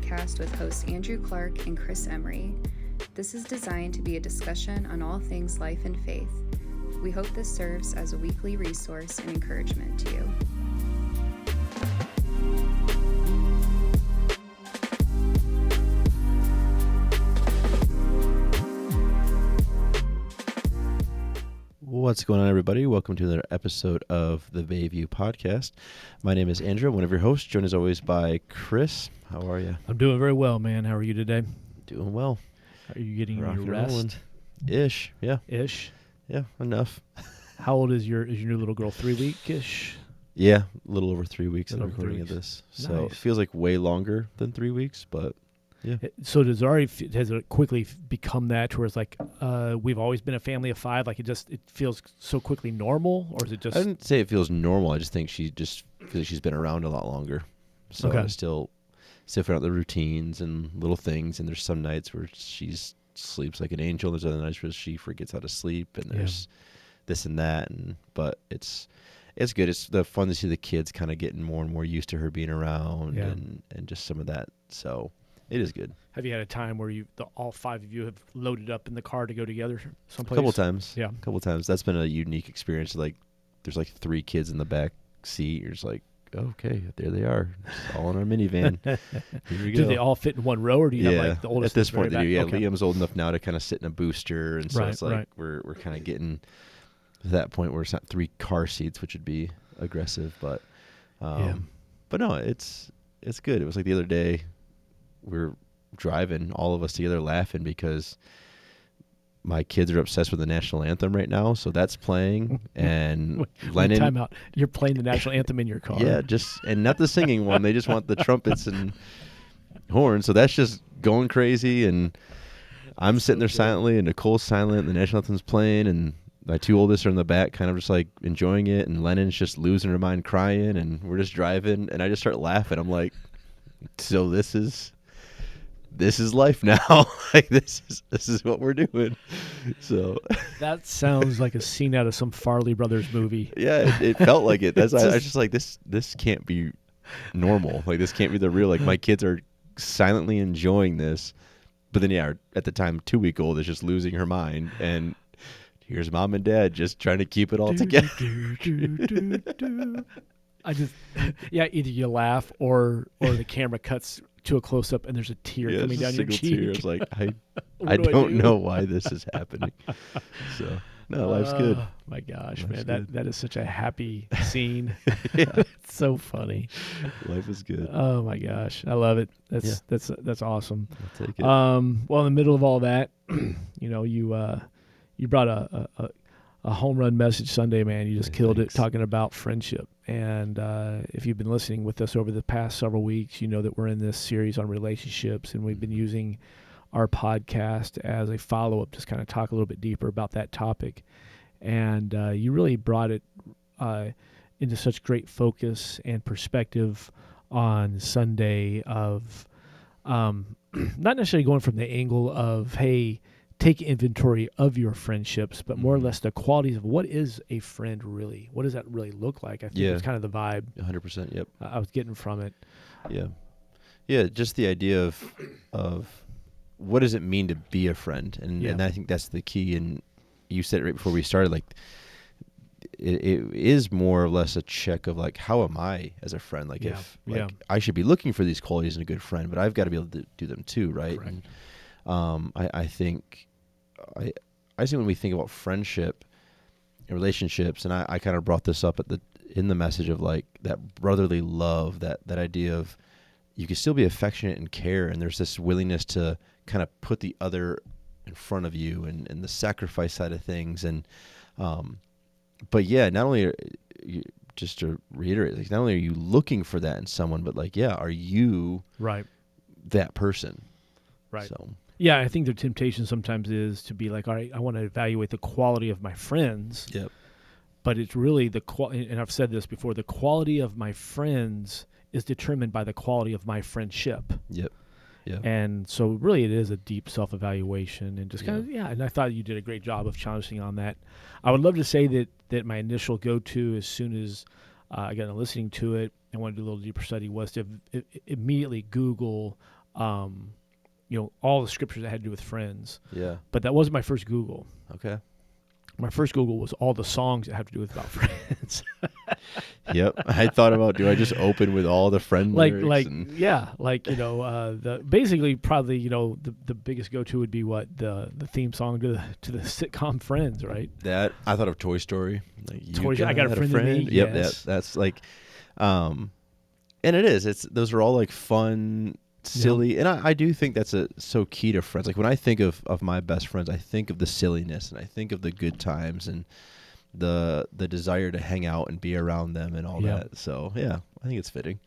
Podcast with hosts Andrew Clark and Chris Emery. This is designed to be a discussion on all things life and faith. We hope this serves as a weekly resource and encouragement to you. What's going on, everybody? Welcome to another episode of the Bayview Podcast. My name is Andrew. I'm one of your hosts, joined as always by Chris. How are you? I'm doing very well, man. How are you today? Doing well. Are you getting your Rocking and rest? rolling. Ish, yeah. Ish? Yeah, enough. How old is your new little girl? 3 week-ish? Yeah, a little over 3 weeks of Little over 3 recording of weeks. this. So it Nice. feels like way longer than 3 weeks, but yeah. So has it quickly become that to where it's like we've always been a family of five? Like it feels so quickly normal, or is it just? I didn't say it feels normal. I just think she just feels like she's been around a lot longer. So Okay. I still figure out the routines and little things. And there's some nights where she sleeps like an angel. There's other nights where she forgets how to sleep, and there's this and that. But it's good. It's fun to see the kids kind of getting more and more used to her being around, and just some of that. So it is good. Have you had a time where all five of you have loaded up in the car to go together someplace? A couple times. Yeah. A couple times. That's been a unique experience. Like, there's like 3 kids in the back seat. You're just like, okay, there they are. Just all in our minivan. Here we go. Do they all fit in one row, or do you have like the oldest? At this in the point, they very do. Yeah, back? Okay. Liam's old enough now to kind of sit in a booster, and so Right, it's like right. we're kind of getting to that point where it's not 3 car seats, which would be aggressive. But but no, it's good. It was like the other day, we're driving, all of us together, laughing because my kids are obsessed with the national anthem right now, so that's playing. And Lennon, Time out. You're playing the national anthem in your car. yeah, and not the singing one. They just want the trumpets and horns. So that's just going crazy. And I'm sitting there silently, and Nicole's silent. The national anthem's playing, and my 2 oldest are in the back, kind of just like enjoying it. And Lennon's just losing her mind, crying, and we're just driving. And I just start laughing. I'm like, so this is life now. Like this is what we're doing. So That sounds like a scene out of some Farley Brothers movie. yeah, it felt like it. That's I was just like, this can't be normal. Like, this can't be the real. Like, my kids are silently enjoying this, but then at the time 2-week-old is just losing her mind, and here's mom and dad just trying to keep it all together. Either you laugh or the camera cuts to a close up and there's a tear Yeah, coming just down a your single cheek. tear. I was like, I What do I don't do? know why this is happening. So no, life's good. My gosh, Life's man, good. that is such a happy scene. Yeah. It's so funny. Life is good. Oh my gosh, I love it. That's awesome. I'll take it. Well, in the middle of all that, you brought a home run message Sunday, man. You just killed Thanks. it talking about friendship. And if you've been listening with us over the past several weeks, you know that we're in this series on relationships, and we've been using our podcast as a follow-up, just kind of talk a little bit deeper about that topic. And you really brought it into such great focus and perspective on Sunday of not necessarily going from the angle of, hey, take inventory of your friendships, but more or less the qualities of what is a friend really? What does that really look like? I think it's kind of the vibe 100%. Yep. I was getting from it. Yeah. Just the idea of what does it mean to be a friend, and I think that's the key. And you said it right before we started. Like, it is more or less a check of like, how am I as a friend? Like, I should be looking for these qualities in a good friend, but I've got to be able to do them too, right? Correct. And I think when we think about friendship and relationships, and I kind of brought this up in the message of like that brotherly love, that idea of you can still be affectionate and care, and there's this willingness to kind of put the other in front of you, and the sacrifice side of things. And but yeah, not only just to reiterate, like, not only are you looking for that in someone, but like, are you that person? Right. So Yeah, I think the temptation sometimes is to be like, all right, I want to evaluate the quality of my friends. Yep. But it's really the quality, and I've said this before, the quality of my friends is determined by the quality of my friendship. Yep. Yeah. And so really it is a deep self-evaluation and just kind of, and I thought you did a great job of challenging on that. I would love to say that my initial go-to as soon as I got listening to it and wanted to do a little deeper study was to immediately Google all the scriptures that had to do with friends. Yeah. But that wasn't my first Google. Okay. My first Google was all the songs that have to do with about friends. Yep. I thought about, do I just open with all the friend lyrics? The basically probably the biggest go to would be what the theme song to the sitcom Friends, right? That I thought of Toy Story. Like, I got a friend in me. Yep. Yes. That's like, and it is. Those are all like fun, silly, and I do think that's so key to friends. Like when I think of my best friends, I think of the silliness and I think of the good times and the desire to hang out and be around them and all that. So yeah, I think it's fitting.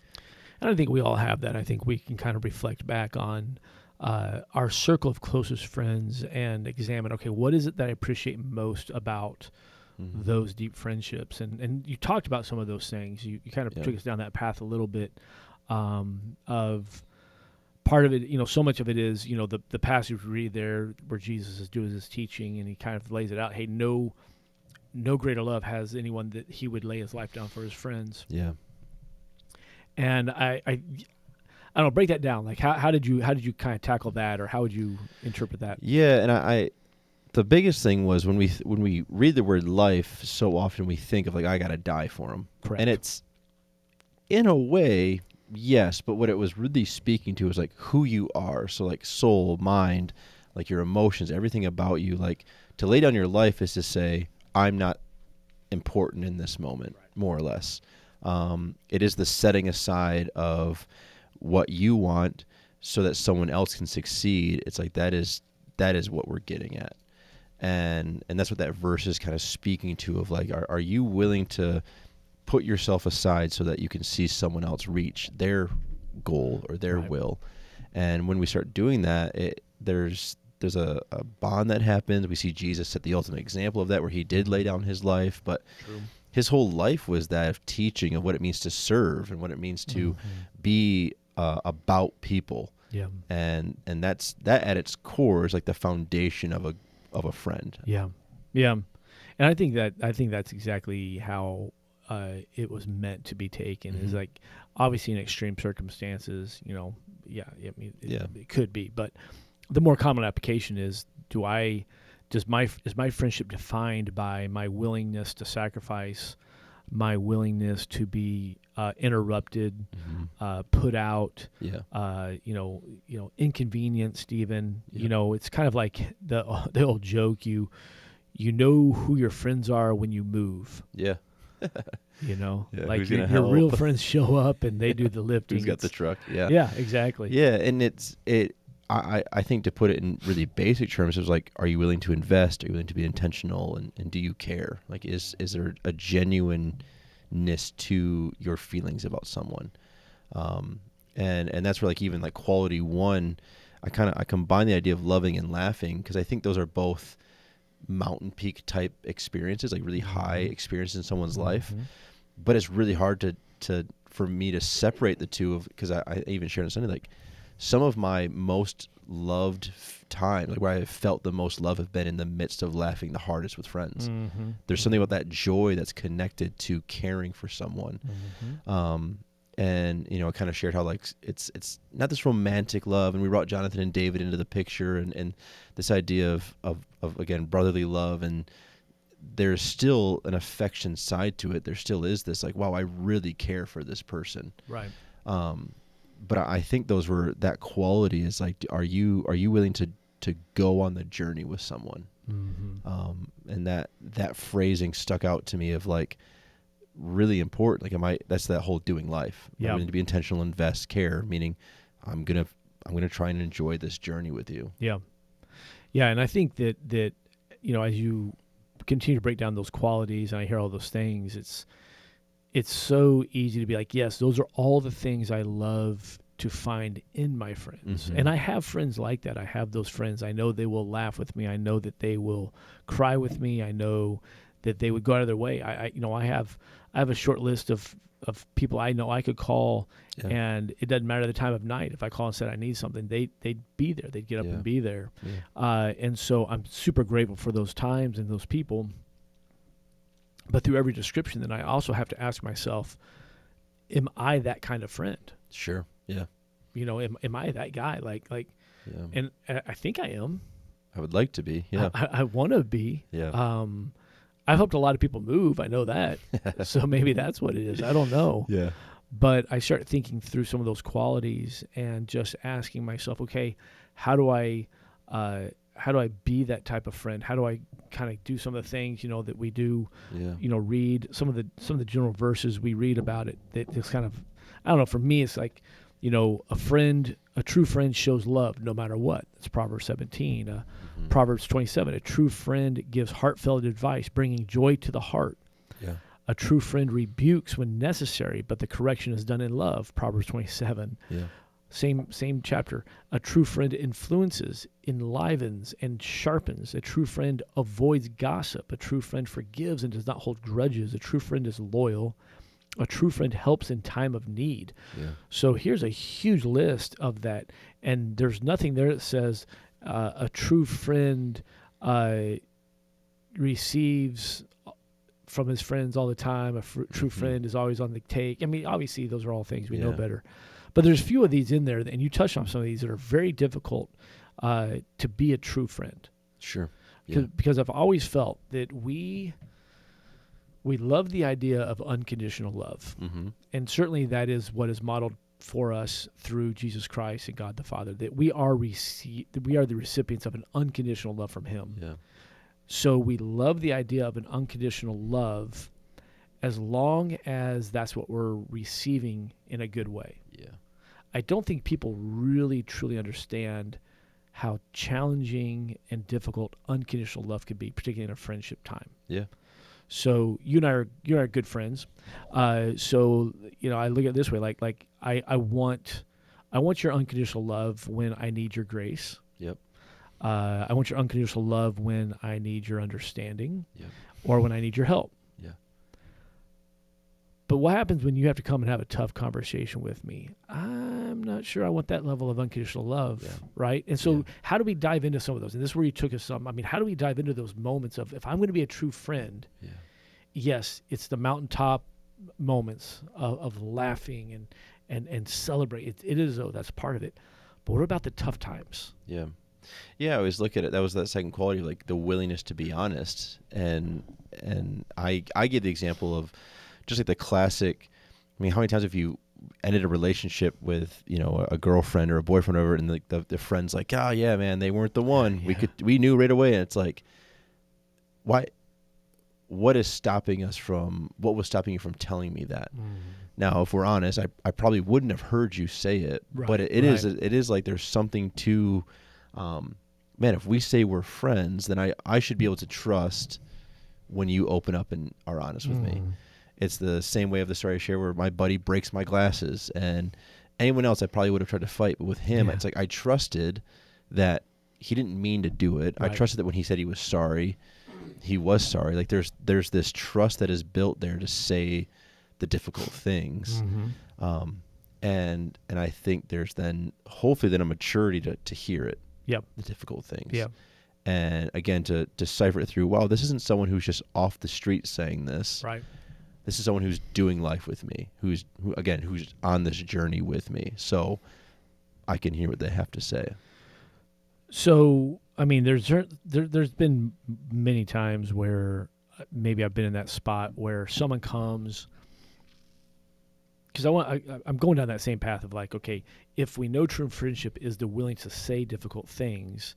And I think we all have that. I think we can kind of reflect back on our circle of closest friends and examine, okay, what is it that I appreciate most about those deep friendships? And you talked about some of those things. You kind of took us down that path a little bit of part of it, so much of it is, the passage we read there where Jesus is doing his teaching and he kind of lays it out. Hey, no greater love has anyone that he would lay his life down for his friends. Yeah. And I don't know, break that down. Like how did you kind of tackle that, or how would you interpret that? Yeah, and I the biggest thing was when we read the word life, so often we think of like, I got to die for him. Correct. And it's in a way, yes, but what it was really speaking to is like who you are. So like soul, mind, like your emotions, everything about you. Like to lay down your life is to say, I'm not important in this moment, more or less. It is the setting aside of what you want so that someone else can succeed. It's like that is what we're getting at. And that's what that verse is kind of speaking to, of like, are you willing to put yourself aside so that you can see someone else reach their goal or their will? And when we start doing that, there's a bond that happens. We see Jesus set the ultimate example of that, where he did lay down his life, but his whole life was that of teaching of what it means to serve and what it means to be about people. Yeah. And that at its core is like the foundation of a friend. Yeah. Yeah. And I think that's exactly how it was meant to be taken. Is like, obviously in extreme circumstances, it could be, but the more common application is, is my friendship defined by my willingness to sacrifice, my willingness to be interrupted, put out, inconvenienced even. It's kind of like the old joke, you know who your friends are when you move. Yeah. Like your real friends show up and they do the lifting. Who's got the truck? Yeah. Yeah, exactly. Yeah, and I think, to put it in really basic terms, is like, are you willing to invest? Are you willing to be intentional? And do you care? Like, is there a genuineness to your feelings about someone? And that's where, like, even like quality one, I combine the idea of loving and laughing, because I think those are both mountain peak type experiences, like really high experiences in someone's life. But it's really hard for me to separate the two, because I even shared on Sunday, like, some of my most loved time, like where I have felt the most love, have been in the midst of laughing the hardest with friends. There's something about that joy that's connected to caring for someone. And I kind of shared how, like, it's not this romantic love, and we brought Jonathan and David into the picture, and this idea of again, brotherly love, and there's still an affection side to it. There still is this, like, wow, I really care for this person. Right. But I think that quality is like, are you willing to go on the journey with someone? And that phrasing stuck out to me, of like, really important. Like, that's that whole doing life. I'm willing to be intentional, invest, care, meaning I'm gonna try and enjoy this journey with you. Yeah. Yeah. And I think that as you continue to break down those qualities, and I hear all those things, it's so easy to be like, yes, those are all the things I love to find in my friends. And I have friends like that. I have those friends. I know they will laugh with me. I know that they will cry with me. I know that they would go out of their way. I have a short list of people I know I could call, and it doesn't matter the time of night. If I call and said I need something, they'd be there. They'd get up and be there. And so I'm super grateful for those times and those people. But through every description, then I also have to ask myself, am I that kind of friend? Sure. Yeah. am I that guy? Yeah. And I think I am. I would like to be. Yeah. I want to be. Yeah. I've helped a lot of people move. I know that. So maybe that's what it is. I don't know. Yeah. But I started thinking through some of those qualities and just asking myself, okay, how do I be that type of friend? How do I kind of do some of the things, that we do, Yeah. read some of the general verses we read about it. That it's kind of, I don't know, for me, it's like, a true friend shows love no matter what. It's Proverbs 17, Mm-hmm. Proverbs 27. A true friend gives heartfelt advice, bringing joy to the heart. Yeah. A true friend rebukes when necessary, but the correction is done in love. Proverbs 27. Yeah. Same chapter. A true friend influences, enlivens, and sharpens. A true friend avoids gossip. A true friend forgives and does not hold grudges. A true friend is loyal. A true friend helps in time of need. Yeah. So here's a huge list of that, and there's nothing there that says a true friend receives from his friends all the time. True friend is always on the take. I mean, obviously, those are all things we know better. But there's a few of these in there, and you touched on some of these that are very difficult to be a true friend. Sure. Yeah. Because I've always felt that we love the idea of unconditional love. Mm-hmm. And certainly that is what is modeled for us through Jesus Christ and God the Father, that we are the recipients of an unconditional love from him. Yeah. So we love the idea of an unconditional love as long as that's what we're receiving in a good way. Yeah. I don't think people really truly understand how challenging and difficult unconditional love could be, particularly in a friendship time. Yeah. So you and I are good friends. So I look at it this way, like I want your unconditional love when I need your grace. Yep. I want your unconditional love when I need your understanding, Yep. or when I need your help. Yeah. But what happens when you have to come and have a tough conversation with me? I'm not sure I want that level of unconditional love, right? And so how do we dive into some of those? And this is where you took us some. I mean, how do we dive into those moments of, if I'm going to be a true friend, yes, it's the mountaintop moments of laughing and celebrate. It is, that's part of it. But what about the tough times? Yeah. Yeah, I always look at it. That was that second quality, like the willingness to be honest. And I give the example of just like the classic. I mean, how many times have you ended a relationship with a girlfriend or a boyfriend over, and the friend's like, oh yeah, man, they weren't the one. Yeah. We knew right away, and it's like, why? What was stopping you from telling me that? Now, if we're honest, I probably wouldn't have heard you say it, but it is like there's something to. Man, if we say we're friends, then I should be able to trust when you open up and are honest with me. It's the same way of the story I share where my buddy breaks my glasses, and anyone else I probably would have tried to fight, but with him, it's like I trusted that he didn't mean to do it. Right. I trusted that when he said he was sorry, he was sorry. Like there's this trust that is built there to say the difficult things. Mm-hmm. And I think there's then hopefully then a maturity to hear it. Yep. The difficult things. Yep. And again, to decipher it through, wow, this isn't someone who's just off the street saying this. Right. This is someone who's doing life with me, who's on this journey with me. So I can hear what they have to say. So, I mean, there's been many times where maybe I've been in that spot where someone comes, because I'm going down that same path of like, okay, if we know true friendship is the willing to say difficult things,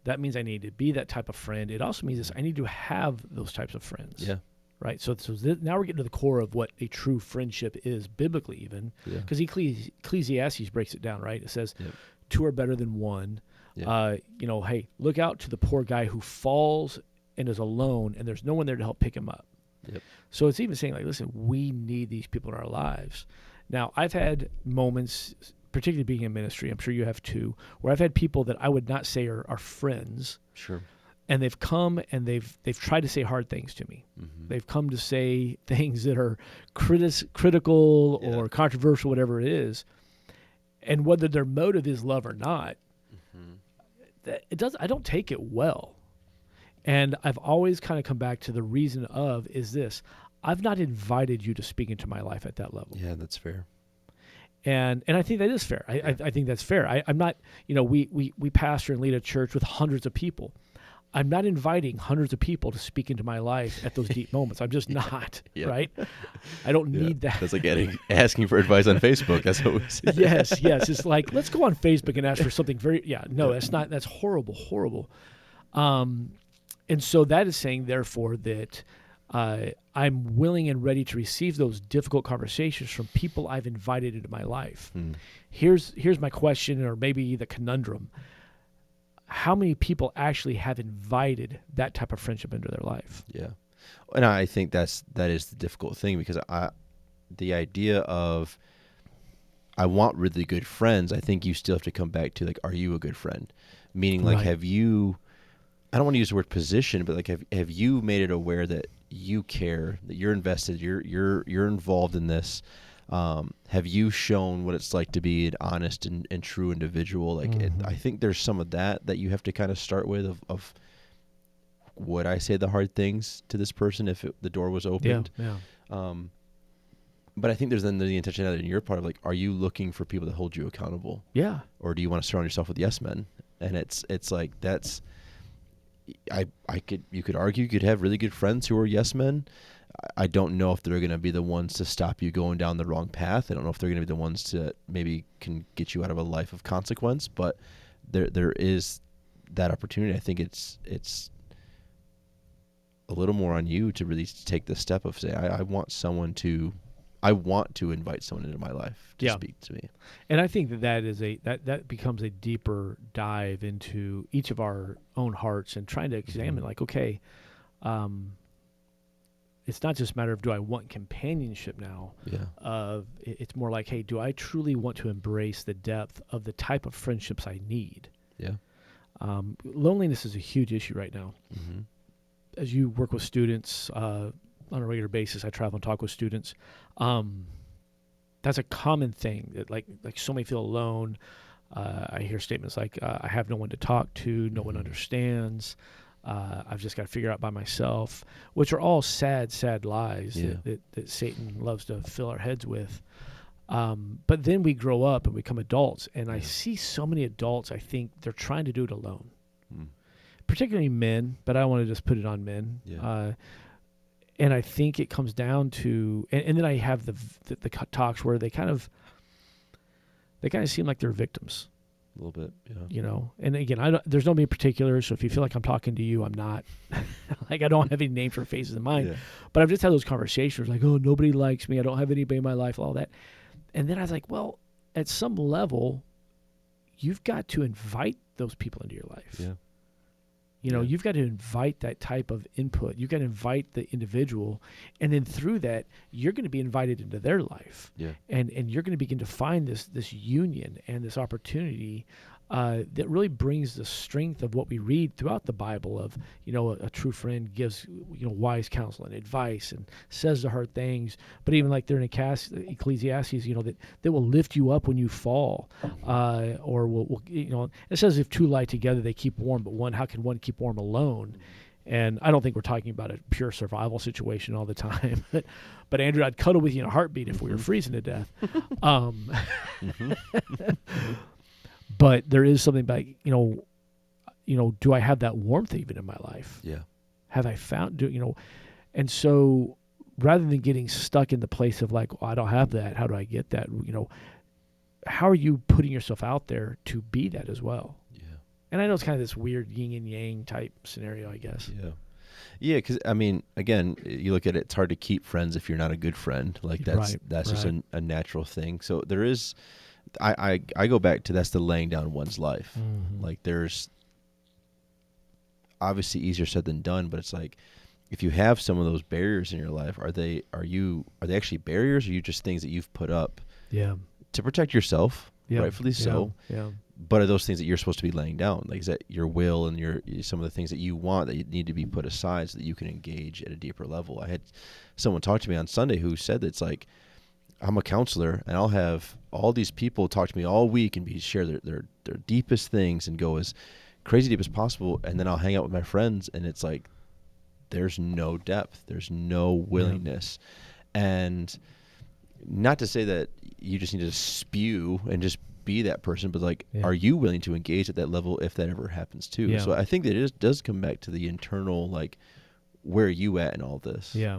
that means I need to be that type of friend. It also means I need to have those types of friends. Yeah. Right. So now we're getting to the core of what a true friendship is biblically, even because Ecclesiastes breaks it down. Right. It says two are better than one. Yeah. Hey, look out to the poor guy who falls and is alone, and there's no one there to help pick him up. Yep. So it's even saying like, listen, we need these people in our lives. Now, I've had moments, particularly being in ministry, I'm sure you have too, where I've had people that I would not say are friends. Sure. And they've come and they've tried to say hard things to me. Mm-hmm. They've come to say things that are critical or controversial, whatever it is. And whether their motive is love or not, I don't take it well. And I've always kind of come back to the reason is this: I've not invited you to speak into my life at that level. Yeah, that's fair. And I think that is fair. I think that's fair. I'm not, we pastor and lead a church with hundreds of people. I'm not inviting hundreds of people to speak into my life at those deep moments. I'm just not, right? I don't need that. That's like asking for advice on Facebook. That's what we say. Yes. It's like, let's go on Facebook and ask for something that's horrible. And so that is saying, therefore, that I'm willing and ready to receive those difficult conversations from people I've invited into my life. Here's my question, or maybe the conundrum. How many people actually have invited that type of friendship into their life? Yeah. And I think that is the difficult thing, because the idea of I want really good friends, I think you still have to come back to, like, are you a good friend? Meaning, like, have you, I don't want to use the word position, but like, have you made it aware that you care, that you're invested, you're involved in this? Have you shown what it's like to be an honest and true individual? Like, I think there's some of that you have to kind of start with of would I say the hard things to this person if the door was opened? Yeah. But I think there's then the intentionality on your part of, like, are you looking for people that hold you accountable? Yeah. Or do you want to surround yourself with yes men? And it's like, that's, you could argue you could have really good friends who are yes men. I don't know if they're going to be the ones to stop you going down the wrong path. I don't know if they're going to be the ones to maybe can get you out of a life of consequence, but there is that opportunity. I think it's a little more on you to really take the step of saying, I want to invite someone into my life to speak to me. And I think that becomes a deeper dive into each of our own hearts and trying to examine, like, okay, it's not just a matter of, do I want companionship now? Yeah. It's more like, hey, do I truly want to embrace the depth of the type of friendships I need? Yeah. Loneliness is a huge issue right now. Mm-hmm. As you work with students on a regular basis, I travel and talk with students. That's a common thing that like so many feel alone. I hear statements like, I have no one to talk to, no one understands. I've just got to figure out by myself, which are all sad lies that Satan loves to fill our heads with. But then we grow up and become adults, and I see so many adults, I think they're trying to do it alone, particularly men, but I want to just put it on men. Yeah. And I think it comes down to, and then I have the talks where they kind of seem like they're victims. A little bit, yeah. And again, there's no me particular, so if you feel like I'm talking to you, I'm not. Like, I don't have any names or faces in mind. Yeah. But I've just had those conversations like, oh, nobody likes me, I don't have anybody in my life, all that. And then I was like, well, at some level, you've got to invite those people into your life. Yeah. You've got to invite that type of input. You've got to invite the individual. And then through that, you're going to be invited into their life. Yeah. And you're going to begin to find this union and this opportunity that really brings the strength of what we read throughout the Bible of, a true friend gives, wise counsel and advice and says the hard things. But even like there in Ecclesiastes, that will lift you up when you fall, or will it says if two lie together, they keep warm, but how can one keep warm alone? And I don't think we're talking about a pure survival situation all the time. But Andrew, I'd cuddle with you in a heartbeat if we were freezing to death. But there is something about, do I have that warmth even in my life? Yeah. Have I found, and so rather than getting stuck in the place of like, I don't have that, how do I get that? How are you putting yourself out there to be that as well? Yeah. And I know it's kind of this weird yin and yang type scenario, I guess. Yeah. Yeah, because, again, you look at it, it's hard to keep friends if you're not a good friend. Like, that's just a natural thing. So there is... I go back to that's the laying down one's life. Mm-hmm. Like, there's obviously easier said than done, but it's like if you have some of those barriers in your life, are they actually barriers, or are you just things that you've put up to protect yourself, rightfully so? Yeah. But are those things that you're supposed to be laying down? Like, is that your will and some of the things that you want that you need to be put aside so that you can engage at a deeper level? I had someone talk to me on Sunday who said that it's like, I'm a counselor, and I'll have all these people talk to me all week and share their deepest things and go as crazy deep as possible, and then I'll hang out with my friends, and it's like there's no depth, there's no willingness. And not to say that you just need to spew and just be that person, but like, Yeah. are you willing to engage at that level if that ever happens too? Yeah. So I think that it does come back to the internal, like, where are you at in all this? Yeah.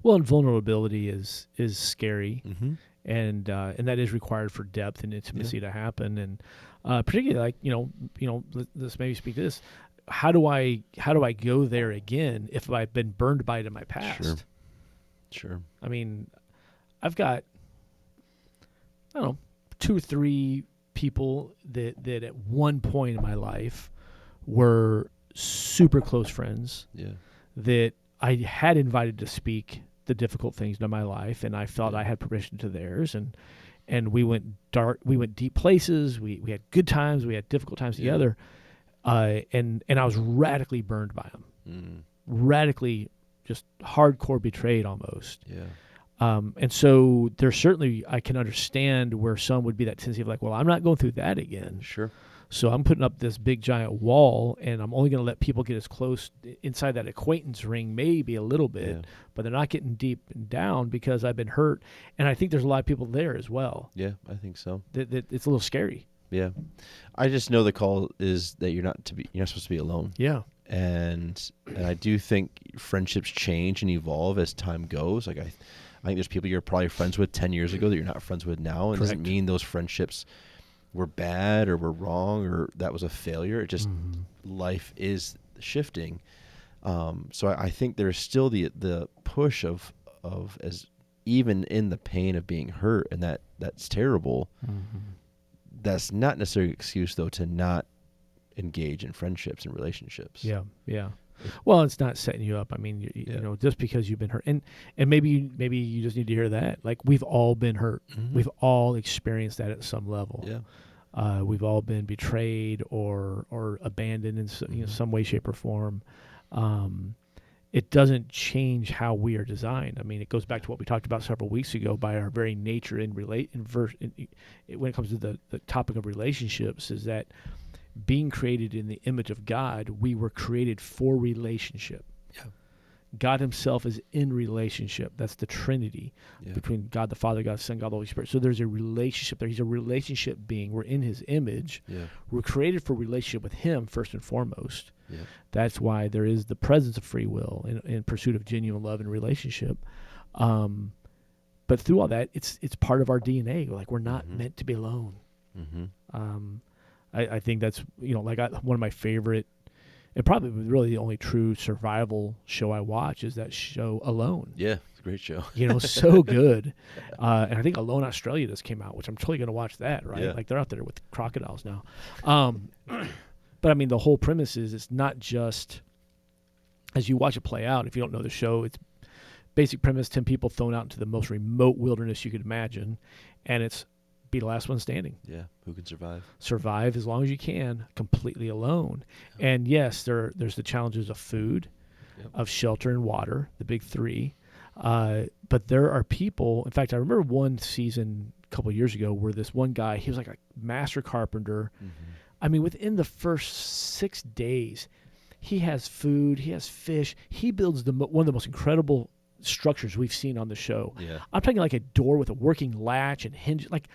Well, and vulnerability is scary, Mm-hmm. and that is required for depth and intimacy to happen. And particularly, like, let's maybe speak to this. How do I go there again if I've been burned by it in my past? Sure. I mean, I've got, I don't know, 2 or 3 people that at one point in my life were super close friends Yeah. that I had invited to speak the difficult things in my life, and I felt I had permission to theirs, and we went deep places. We had good times, we had difficult times together, and I was radically burned by them, radically, just hardcore betrayed almost. Yeah. And so there's certainly, I can understand where some would be that tendency of like, well, I'm not going through that again. Sure. So I'm putting up this big giant wall, and I'm only going to let people get as close inside that acquaintance ring, maybe a little bit, but they're not getting deep and down because I've been hurt. And I think there's a lot of people there as well. Yeah, I think so. That it's a little scary. Yeah. I just know the call is that you're not supposed to be alone. Yeah. And I do think friendships change and evolve as time goes. Like I think there's people you're probably friends with 10 years ago that you're not friends with now. And it doesn't mean those friendships were bad or were wrong or that was a failure. It just, life is shifting. So I think there's still the push of as even in the pain of being hurt, and that's terrible. That's not necessarily an excuse though to not engage in friendships and relationships. Yeah. Yeah. Well, it's not setting you up. I mean, you know, just because you've been hurt, and maybe you just need to hear that. Like, we've all been hurt. We've all experienced that at some level. Yeah. We've all been betrayed or abandoned in some way, shape, or form. It doesn't change how we are designed. I mean, it goes back to what we talked about several weeks ago. By our very nature, when it comes to the topic of relationships, is that being created in the image of God, we were created for relationship. Yeah. God himself is in relationship. That's the Trinity between God the Father, God the Son, God the Holy Spirit. So there's a relationship there. He's a relationship being. We're in his image. Yeah. We're created for relationship with him first and foremost. Yeah. That's why there is the presence of free will in pursuit of genuine love and relationship. But through all that, it's part of our DNA. Like, we're not meant to be alone. I think that's, one of my favorite, and probably really the only true survival show I watch is that show Alone. Yeah, it's a great show. So good. And I think Alone Australia just came out, which I'm totally going to watch that, right? Yeah. Like, they're out there with crocodiles now. But I mean, the whole premise is it's not just, as you watch it play out, if you don't know the show, it's basic premise, 10 people thrown out into the most remote wilderness you could imagine, and it's be the last one standing. Yeah, who can survive? Survive as long as you can, completely alone. Yeah. And yes, there's the challenges of food, of shelter and water, the big 3. But there are people, in fact, I remember one season a couple of years ago where this one guy, he was like a master carpenter. I mean, within the first 6 days, he has food, he has fish, he builds one of the most incredible structures we've seen on the show. Yeah. I'm talking like a door with a working latch and hinge. Like,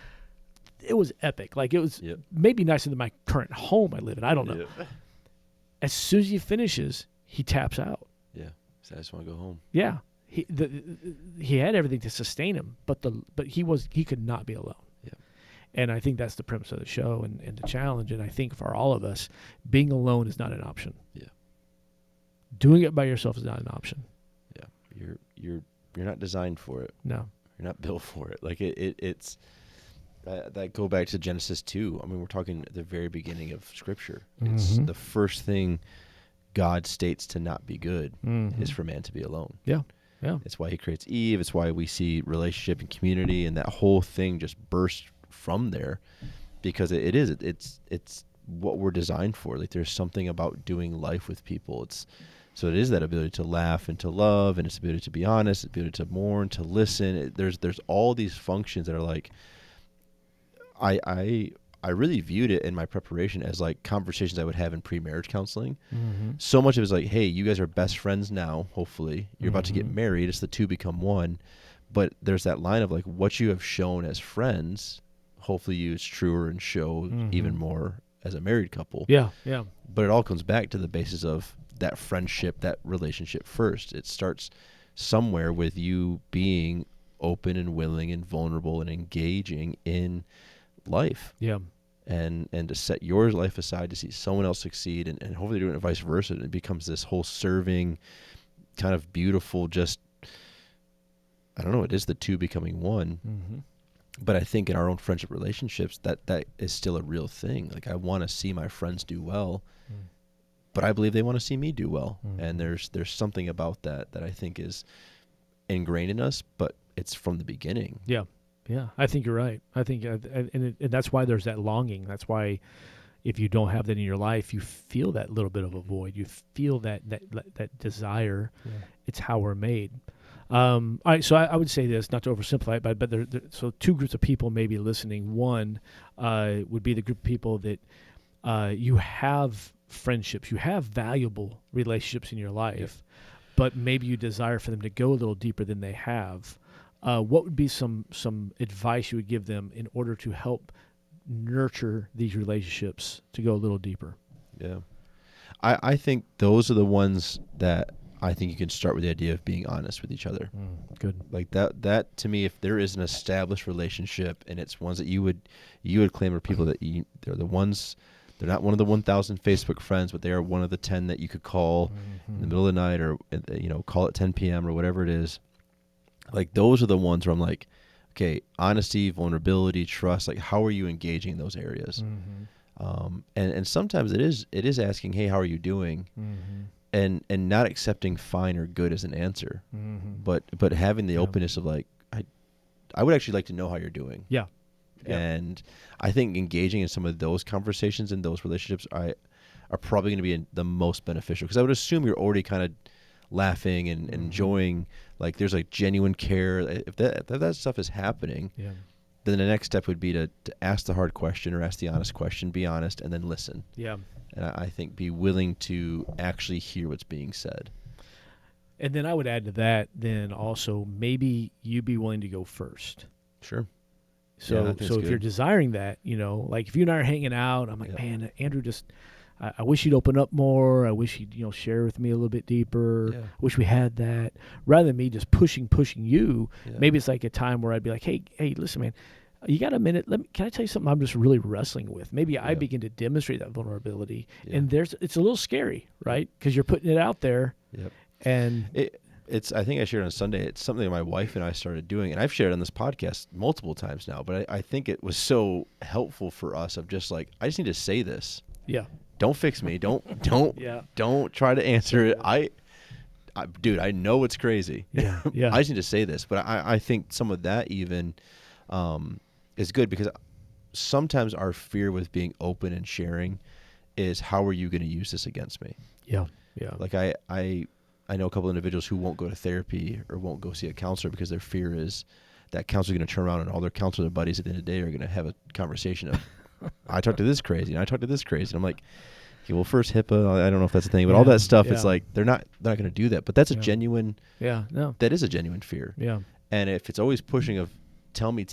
it was epic. Like, it was maybe nicer than my current home I live in. I don't know. As soon as he finishes, he taps out. Yeah. So I just want to go home. Yeah. He had everything to sustain him, but he could not be alone. Yeah. And I think that's the premise of the show and the challenge. And I think for all of us, being alone is not an option. Yeah. Doing it by yourself is not an option. Yeah. You're not designed for it. No. You're not built for it. Like it's that go back to Genesis 2. I mean, we're talking at the very beginning of Scripture. It's the first thing God states to not be good is for man to be alone. Yeah. Yeah. It's why he creates Eve. It's why we see relationship and community, and that whole thing just bursts from there because it's what we're designed for. Like, there's something about doing life with people. So it is that ability to laugh and to love, and it's ability to be honest, ability to mourn, to listen. There's all these functions that are like, I really viewed it in my preparation as like conversations I would have in pre-marriage counseling. So much of it is like, hey, you guys are best friends now, hopefully. You're about to get married. It's the 2 become 1. But there's that line of like what you have shown as friends, hopefully you use truer and show even more as a married couple. Yeah, yeah. But it all comes back to the basis of that friendship, that relationship first. It starts somewhere with you being open and willing and vulnerable and engaging in life. Yeah. And to set your life aside to see someone else succeed, and hopefully doing it vice versa. And it becomes this whole serving kind of beautiful, just, I don't know, it is the two becoming one. Mm-hmm. But I think in our own friendship relationships, that is still a real thing. Like, I want to see my friends do well, but I believe they want to see me do well. And there's something about that I think is ingrained in us, but it's from the beginning. Yeah. Yeah, I think you're right. I think, and that's why there's that longing. That's why if you don't have that in your life, you feel that little bit of a void. You feel that desire. Yeah. It's how we're made. All right, so I would say this, not to oversimplify it, but so two groups of people may be listening. One would be the group of people that you have friendships, you have valuable relationships in your life, but maybe you desire for them to go a little deeper than they have. What would be some advice you would give them in order to help nurture these relationships to go a little deeper? Yeah. I think those are the ones that I think you can start with the idea of being honest with each other. Good. Like that to me, if there is an established relationship and it's ones that you would claim are people that they're the ones, they're not one of the 1,000 Facebook friends, but they are one of the 10 that you could call in the middle of the night, or, call at 10 p.m. or whatever it is. Like, those are the ones where I'm like, okay, honesty, vulnerability, trust, like, how are you engaging in those areas? And sometimes it is asking, hey, how are you doing? And not accepting fine or good as an answer, but having the openness of like, I would actually like to know how you're doing. Yeah. And I think engaging in some of those conversations and those relationships are probably going to be the most beneficial, because I would assume you're already kind of laughing and enjoying, like, there's like genuine care. If that stuff is happening, then the next step would be to ask the hard question or ask the honest question, be honest, and then listen. Yeah. And I think be willing to actually hear what's being said. And then I would add to that, then also maybe you be willing to go first. Sure. So if you're desiring that, like if you and I are hanging out, I'm like, man, Andrew, I wish you'd open up more. I wish you'd, share with me a little bit deeper. Yeah. I wish we had that. Rather than me just pushing you, maybe it's like a time where I'd be like, hey, listen, man, you got a minute? Can I tell you something I'm just really wrestling with? Maybe I begin to demonstrate that vulnerability. And it's a little scary, right? Because you're putting it out there. Yep. And I think I shared on Sunday, it's something that my wife and I started doing, and I've shared on this podcast multiple times now, but I think it was so helpful for us of just like, I just need to say this. Yeah. Don't fix me. Don't try to answer it. Dude, I know it's crazy. Yeah. I just need to say this. But I think some of that even is good, because sometimes our fear with being open and sharing is, how are you going to use this against me? Yeah. Yeah. Like I know a couple of individuals who won't go to therapy or won't go see a counselor because their fear is that counselor's going to turn around and all their counselor buddies at the end of the day are going to have a conversation of, I talked to this crazy and I talked to this crazy. And I'm like, okay, well, first HIPAA, I don't know if that's the thing, but all that stuff, it's like, they're not going to do that. But that's a genuine, that is a genuine fear. Yeah. And if it's always pushing of tell me,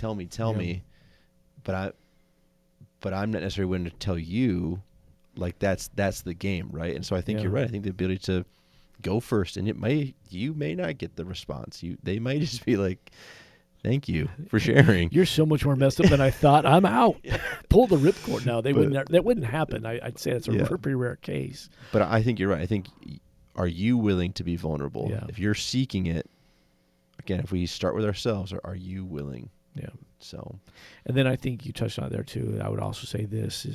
but I'm not necessarily willing to tell you, like, that's the game, right? And so I think you're right. I think the ability to go first, and you may not get the response. They might just be like, thank you for sharing. You're so much more messed up than I thought. I'm out. Pull the ripcord now. That wouldn't happen. I'd say that's a pretty rare case. But I think you're right. I think, are you willing to be vulnerable? Yeah. If you're seeking it, again, if we start with ourselves, are you willing? Yeah. So, and then I think you touched on it there too. I would also say this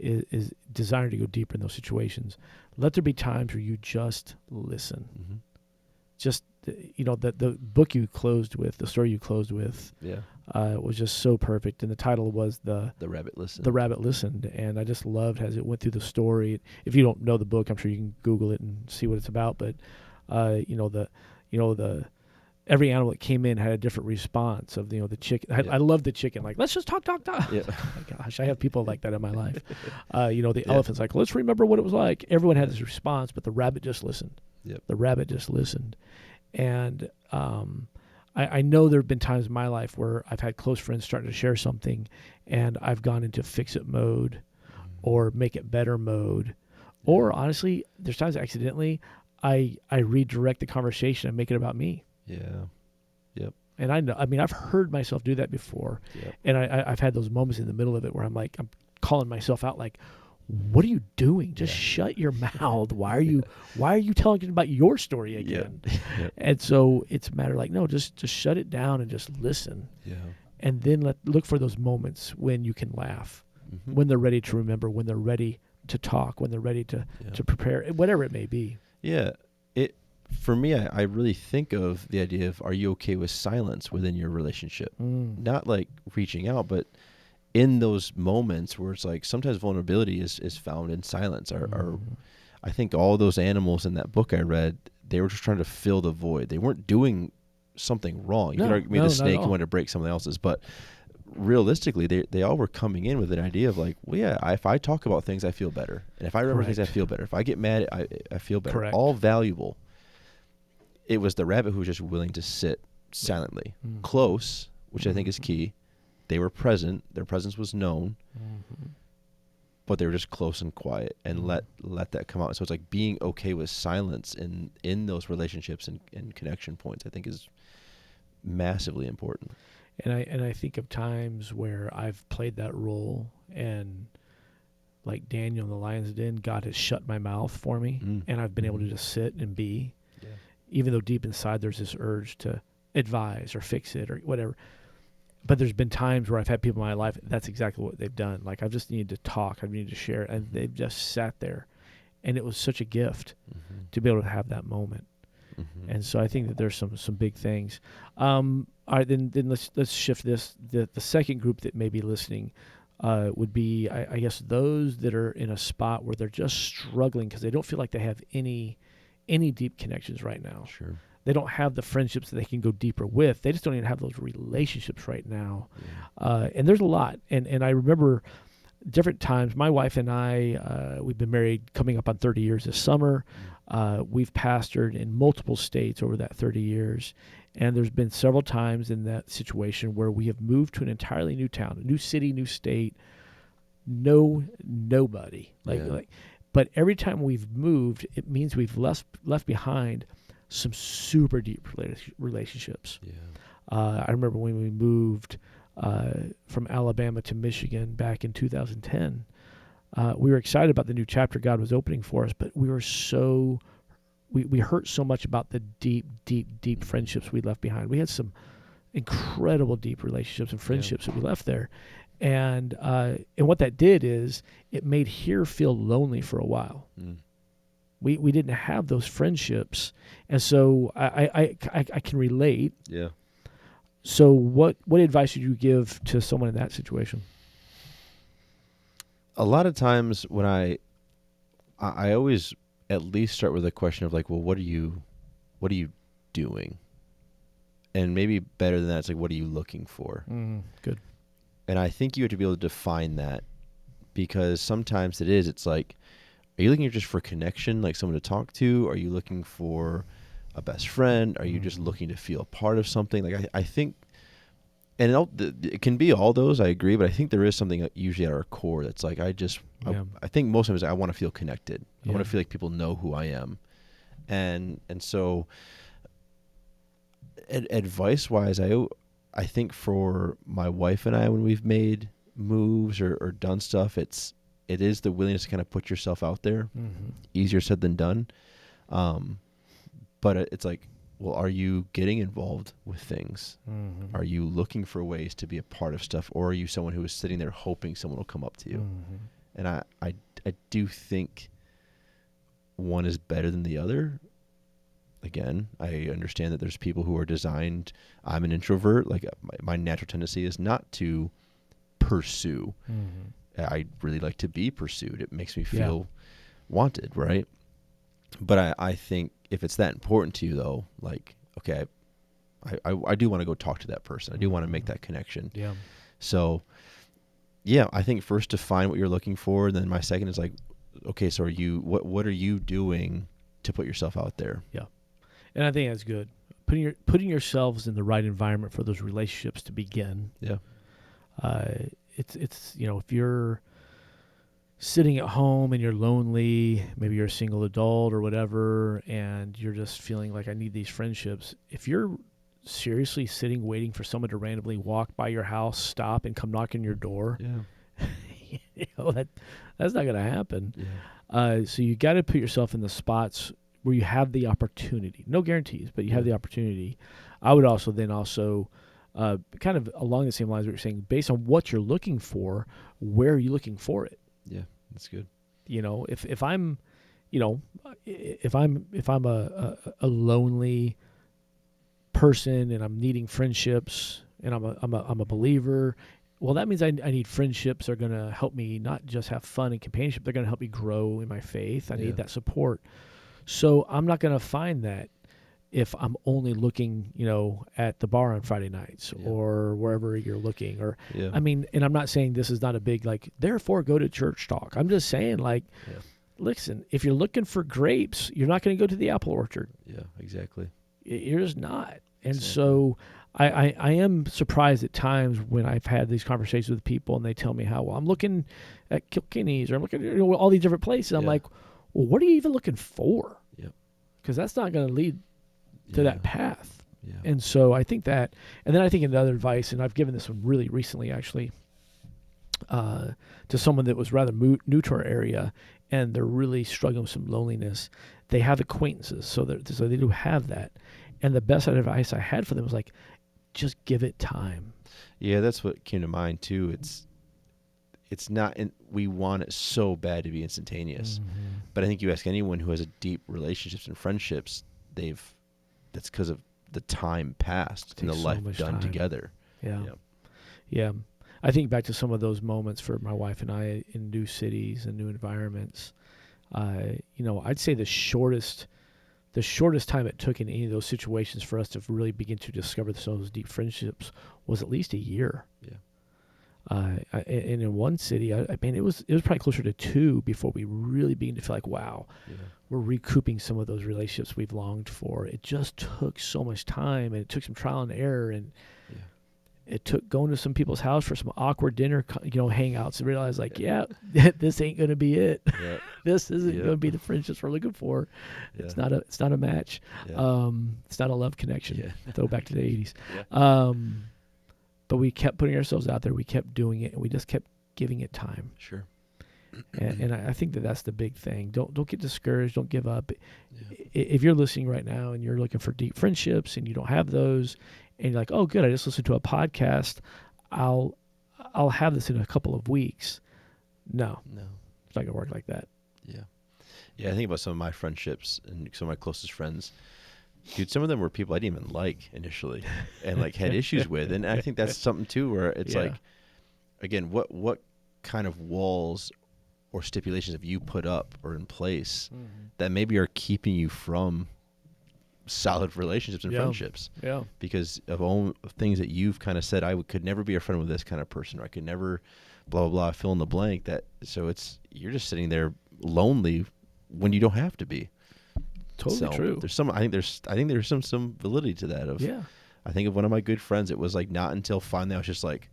is desiring to go deeper in those situations. Let there be times where you just listen. Mm-hmm. Just, the book you closed with, the story you closed with, was just so perfect. And the title was The Rabbit Listened. The Rabbit Listened. And I just loved as it went through the story. If you don't know the book, I'm sure you can Google it and see what it's about. But, every animal that came in had a different response of, the chicken. I love the chicken. Like, let's just talk. Yeah. Oh my gosh, I have people like that in my life. The elephant's like, let's remember what it was like. Everyone had this response, but the rabbit just listened. Yep. The rabbit just listened. And I know there have been times in my life where I've had close friends starting to share something, and I've gone into fix-it mode or make it better mode. Or honestly, there's times accidentally I redirect the conversation and make it about me. Yeah. Yep. And I've heard myself do that before. Yep. And I've had those moments in the middle of it where I'm calling myself out like, what are you doing? Just shut your mouth. Why are you telling about your story again? Yep. And so it's a matter like, no, just shut it down and just listen. Yeah. And then look for those moments when you can laugh, when they're ready to remember, when they're ready to talk, when they're ready to prepare, whatever it may be. Yeah. For me, I really think of the idea of, are you okay with silence within your relationship? Not like reaching out, but in those moments where it's like sometimes vulnerability is found in silence. I think all those animals in that book I read, they were just trying to fill the void. They weren't doing something wrong. You could argue maybe the snake wanted to break something else's, but realistically, they all were coming in with an idea of like, well, yeah, if I talk about things, I feel better. And if I remember things, I feel better. If I get mad, I feel better. Correct. All valuable. It was the rabbit who was just willing to sit silently, close, which I think is key. They were present. Their presence was known, but they were just close and quiet and let that come out. So it's like being okay with silence in those relationships and connection points, I think is massively important. And I think of times where I've played that role, and like Daniel in the lion's den, God has shut my mouth for me, and I've been able to just sit and be, even though deep inside there's this urge to advise or fix it or whatever. But there's been times where I've had people in my life, that's exactly what they've done. Like, I've just needed to talk, I've needed to share, and they've just sat there. And it was such a gift to be able to have that moment. And so I think that there's some big things. All right, then let's shift this. The second group that may be listening would be, I guess, those that are in a spot where they're just struggling because they don't feel like they have any deep connections right now. Sure. They don't have the friendships that they can go deeper with. They just don't even have those relationships right now. And there's a lot. And I remember different times, my wife and I, we've been married coming up on 30 years this summer. We've pastored in multiple states over that 30 years. And there's been several times in that situation where we have moved to an entirely new town, a new city, new state, nobody. But every time we've moved, it means we've left behind some super deep relationships. I remember when we moved from Alabama to Michigan back in 2010, we were excited about the new chapter God was opening for us, but we were we hurt so much about the deep friendships we left behind. We had some incredible deep relationships and friendships that we left there. And what that did is it made here feel lonely for a while. We didn't have those friendships, and so I can relate. Yeah. So what advice would you give to someone in that situation? A lot of times when I always at least start with a question of like, well, what are you doing? And maybe better than that, it's like, what are you looking for? Good. And I think you have to be able to define that, because sometimes it's like, are you looking just for connection, like someone to talk to? Are you looking for a best friend? Are you just looking to feel part of something? Like I think, and it can be all those, I agree, but I think there is something usually at our core that's like, I think most of it is I want to feel connected. I want to feel like people know who I am. And so advice-wise, I think for my wife and I, when we've made moves or done stuff, it is the willingness to kind of put yourself out there. Easier said than done. But it's like, well, are you getting involved with things? Are you looking for ways to be a part of stuff? Or are you someone who is sitting there hoping someone will come up to you? And I do think one is better than the other. Again, I understand that there's people who are designed. I'm an introvert. Like my natural tendency is not to pursue. I really like to be pursued. It makes me feel wanted, right? But I think if it's that important to you, though, like, okay, I do want to go talk to that person. I do want to make that connection. Yeah. So, I think first define what you're looking for. Then my second is like, okay, so what are you doing to put yourself out there? Yeah. And I think that's good. putting yourselves in the right environment for those relationships to begin. Yeah. It's if you're sitting at home and you're lonely, maybe you're a single adult or whatever, and you're just feeling like I need these friendships. If you're seriously sitting waiting for someone to randomly walk by your house, stop, and come knock on your door, that's not going to happen. Yeah. So you got to put yourself in the spots where you have the opportunity. No guarantees, but you have the opportunity. I would also kind of along the same lines what you're saying, based on what you're looking for, where are you looking for it? Yeah, that's good. If I'm a lonely person and I'm needing friendships and I'm a believer, well, that means I need friendships that are going to help me not just have fun and companionship. They're going to help me grow in my faith. I need that support. So I'm not going to find that if I'm only looking, at the bar on Friday nights or wherever you're looking. Or, I mean, and I'm not saying this is not a big, therefore go to church talk. I'm just saying, listen, if you're looking for grapes, you're not going to go to the apple orchard. Yeah, exactly. You're just not. And so I am surprised at times when I've had these conversations with people and they tell me how, well, I'm looking at Kilkenny's or I'm looking at all these different places. I'm like, well, what are you even looking for? Yep. Because that's not going to lead to that path. Yeah. And so I think that, and then I think another advice, and I've given this one really recently actually, to someone that was rather new to our area, and they're really struggling with some loneliness. They have acquaintances, so they do have that. And the best advice I had for them was just give it time. Yeah, that's what came to mind too. It's not, we want it so bad to be instantaneous. Mm-hmm. But I think you ask anyone who has a deep relationships and friendships, that's because of the time passed and the life done together. Yeah. I think back to some of those moments for my wife and I in new cities and new environments. I'd say the shortest time it took in any of those situations for us to really begin to discover those deep friendships was at least a year. Yeah. And in one city, it was probably closer to 2 before we really began to feel like, wow, we're recouping some of those relationships we've longed for. It just took so much time, and it took some trial and error, and it took going to some people's house for some awkward dinner, hangouts, and realize this ain't going to be it. Yeah. This isn't going to be the friendships we're looking for. Yeah. It's not a match. Yeah. It's not a love connection. Yeah. Throw back to the 80s. Yeah. But we kept putting ourselves out there. We kept doing it, and we just kept giving it time. Sure. And I think that's the big thing. Don't get discouraged. Don't give up. Yeah. If you're listening right now and you're looking for deep friendships and you don't have those, and you're like, oh, good, I just listened to a podcast, I'll have this in a couple of weeks. No, it's not gonna work like that. Yeah. I think about some of my friendships and some of my closest friends. Dude, some of them were people I didn't even like initially, and had issues with, and I think that's something too, where it's again, what kind of walls or stipulations have you put up or in place that maybe are keeping you from solid relationships and friendships? Yeah. Because of all things that you've kind of said, I could never be a friend with this kind of person, or I could never, blah blah blah, fill in the blank. So you're just sitting there lonely when you don't have to be. Totally true. I think there's some validity to that. I think of one of my good friends. It was not until finally I was just like,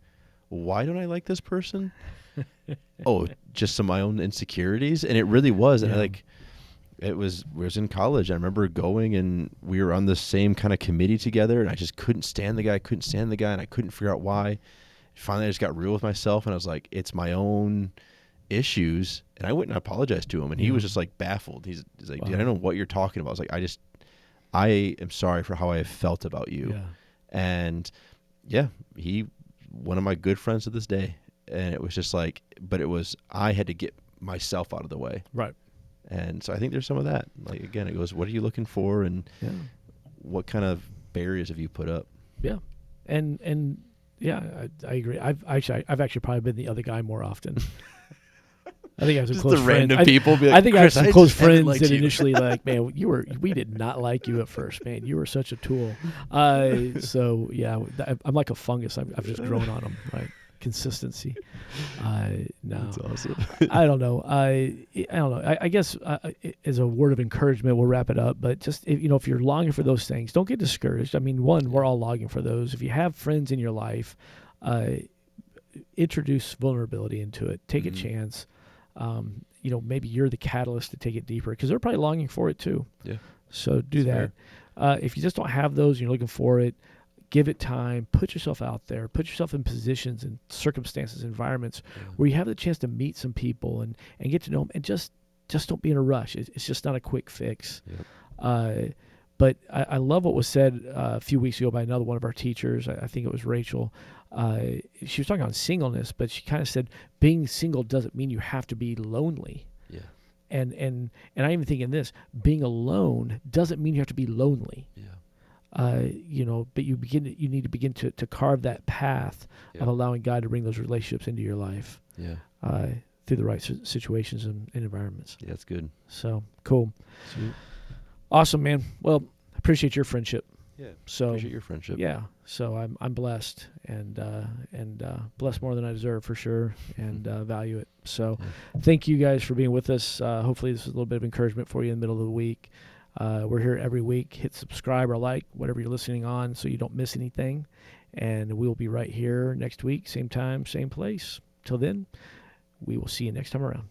why don't I like this person? Just some of my own insecurities, and it really was. And we was in college. I remember going, and we were on the same kind of committee together, and I just couldn't stand the guy. And I couldn't figure out why. Finally, I just got real with myself, and I was like, it's my own issues. And I went and apologized to him, and he was just baffled. He's like, wow. Dude, I don't know what you're talking about. I was like, I am sorry for how I have felt about you. Yeah. And he, one of my good friends to this day. And it was just but it was, I had to get myself out of the way. Right. And so I think there's some of that. Again, it goes, what are you looking for? And what kind of barriers have you put up? Yeah. And I agree. I've actually probably been the other guy more often. I think I have some close friends. Random people. I think I have some close friends that initially man, we did not like you at first, man. You were such a tool. So yeah, I'm like a fungus. I've just grown on them, right? consistency. No, That's awesome. I don't know. I don't know. I guess as a word of encouragement, we'll wrap it up. But just if you're longing for those things, don't get discouraged. I mean, we're all longing for those. If you have friends in your life, introduce vulnerability into it. Take a chance. Maybe you're the catalyst to take it deeper because they're probably longing for it too. Yeah. So do that. If you just don't have those, and you're looking for it. Give it time. Put yourself out there. Put yourself in positions and circumstances, environments where you have the chance to meet some people and get to know them. And just don't be in a rush. It's just not a quick fix. Yep. But I love what was said a few weeks ago by another one of our teachers. I think it was Rachel. She was talking on singleness, but she kind of said being single doesn't mean you have to be lonely. Yeah. And I even think in this, being alone doesn't mean you have to be lonely. Yeah. But you need to begin to carve that path of allowing God to bring those relationships into your life. Yeah. Through the right situations and environments. Yeah, that's good. So cool. Sweet. Awesome, man. Well, I appreciate your friendship. Yeah. So appreciate your friendship. Yeah. So I'm blessed and blessed more than I deserve for sure, and value it. So thank you guys for being with us. Hopefully this is a little bit of encouragement for you in the middle of the week. We're here every week. Hit subscribe or like whatever you're listening on so you don't miss anything. And we'll be right here next week, same time, same place. Till then, we will see you next time around.